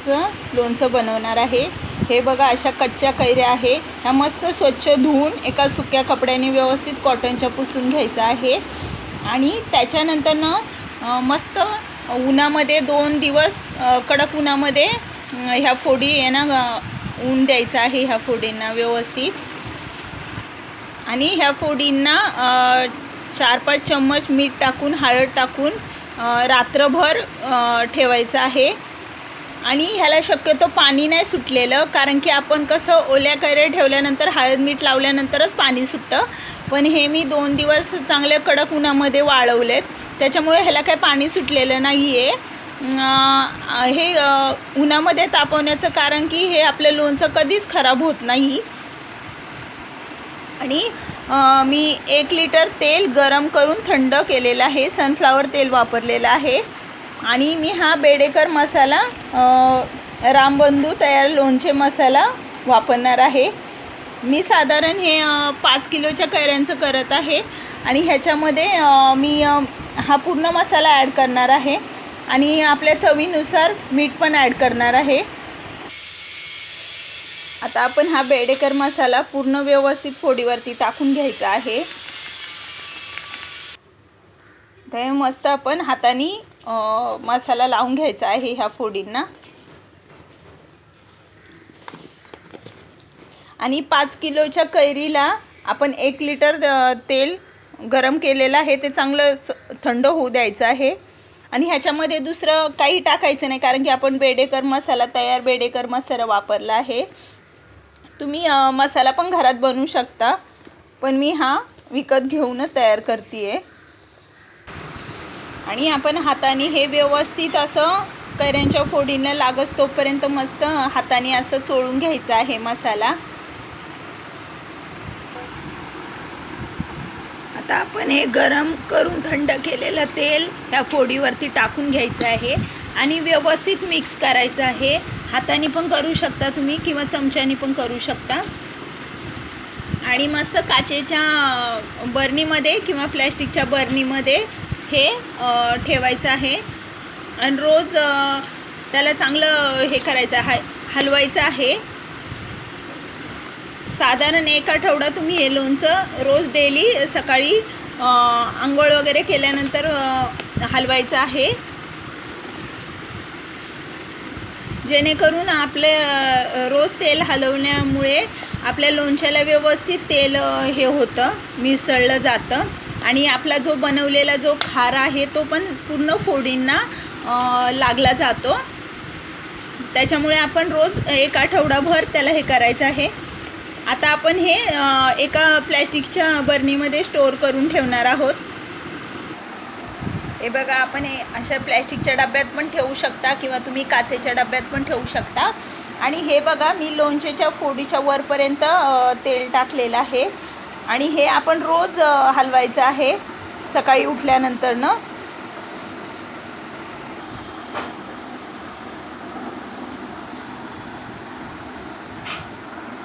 कैऱ्यांचं लोणचं बनवणार आहे। हे बघा अशा कच्च्या कैऱ्या आहे, ह्या मस्त स्वच्छ धुवून एका सुक्या कपड्याने व्यवस्थित कॉटनच्या पुसून घ्यायचं आहे आणि त्याच्यानंतर मस्त उन्हामध्ये 2 दिवस कडक उन्हामध्ये ह्या फोडी आहे ना ऊन द्यायचं आहे ह्या फोडींना व्यवस्थित। आणि ह्या फोडींना 4-5 चम्मच मीठ टाकून हळद टाकून रात्रभर ठेवायचं आहे। आणि ह्याला शक्यतो पाणी नाही सुटलेलं, कारण की आपण कसं ओल्या कैऱ्या ठेवल्यानंतर हळद मीठ लावल्यानंतरच पाणी सुटतं, पण हे मी 2 दिवस चांगले कडक उन्हामध्ये वाळवलेत, त्याच्यामुळे ह्याला काही पाणी सुटलेलं नाही आहे। हे उन्हामध्ये तापवण्याचं कारण की हे आपलं लोणचं कधीच खराब होत नाही। आणि मी 1 लिटर तेल गरम करून थंड केलेलं आहे, सनफ्लावर तेल वापरलेलं आहे। आणि मी हा बेडेकर मसाला रामबंधू तयार लोणचे मसाला वापरणार आहे। मी साधारण हे 5 किलोच्या कैऱ्यांचं करत आहे आणि ह्याच्यामध्ये मी हा पूर्ण मसाला ॲड करणार आहे आणि आपल्या चवीनुसार मीठ पण ॲड करणार आहे। आता आपण हा बेडेकर मसाला पूर्ण व्यवस्थित फोडीवरती टाकून घ्यायचा आहे। ते मस्त आपण हाताने मसाला लावून घ्यायचा आहे ह्या फोडींना। आणि 5 किलोच्या कैरीला आपण 1 लिटर तेल गरम केलेलं आहे, ते चांगलं थंड होऊ द्यायचं आहे। आणि ह्याच्यामध्ये दुसरं काही टाकायचं नाही, कारण की आपण बेडेकर मसाला तयार बेडेकर मसाला वापरला आहे। तुम्ही मसाला पण घरात बनवू शकता, पण मी हा विकत घेऊनच तयार करते आहे। आणि आपण हाताने हे व्यवस्थित असं कैऱ्यांच्या फोडींना लागत तोपर्यंत मस्त हाताने असं चोळून घ्यायचं आहे मसाला। आता आपण हे गरम करून थंड केलेलं तेल ह्या फोडीवरती टाकून घ्यायचं आहे आणि व्यवस्थित मिक्स करायचं आहे। हाताने पण करू शकता तुम्ही किंवा चमच्याने पण करू शकता। आणि मस्त काचेच्या बरणीमध्ये किंवा प्लॅस्टिकच्या बरणीमध्ये हे ठेवायचं आहे आणि रोज त्याला चांगलं हे करायचं आहे, हलवायचं आहे। साधारण 1 आठवडा तुम्ही हे लोणचं रोज डेली सकाळी आंघोळ वगैरे केल्यानंतर हलवायचं आहे, जेणेकरून आपले रोज तेल हलवण्यामुळे आपल्या लोणच्याला व्यवस्थित तेल हे होतं, मिसळलं जातं आणि आपला जो बनवलेला जो खार आहे तो पण पूर्ण फोडींना लागला जातो। त्याच्यामुळे आपण रोज 1 आठवडाभर त्याला हे करायचं आहे। आता आपण हे एका प्लॅस्टिकच्या बरणीमध्ये स्टोअर करून ठेवणार आहोत। हे बघा, आपण हे अशा प्लॅस्टिकच्या डब्यात पण ठेवू शकता किंवा तुम्ही काचेच्या डब्यात पण ठेवू शकता। आणि हे बघा, मी लोणच्याच्या फोडीच्या वरपर्यंत तेल टाकलेलं आहे आणि हे आपण रोज हलवायचं आहे सकाळी उठल्यानंतर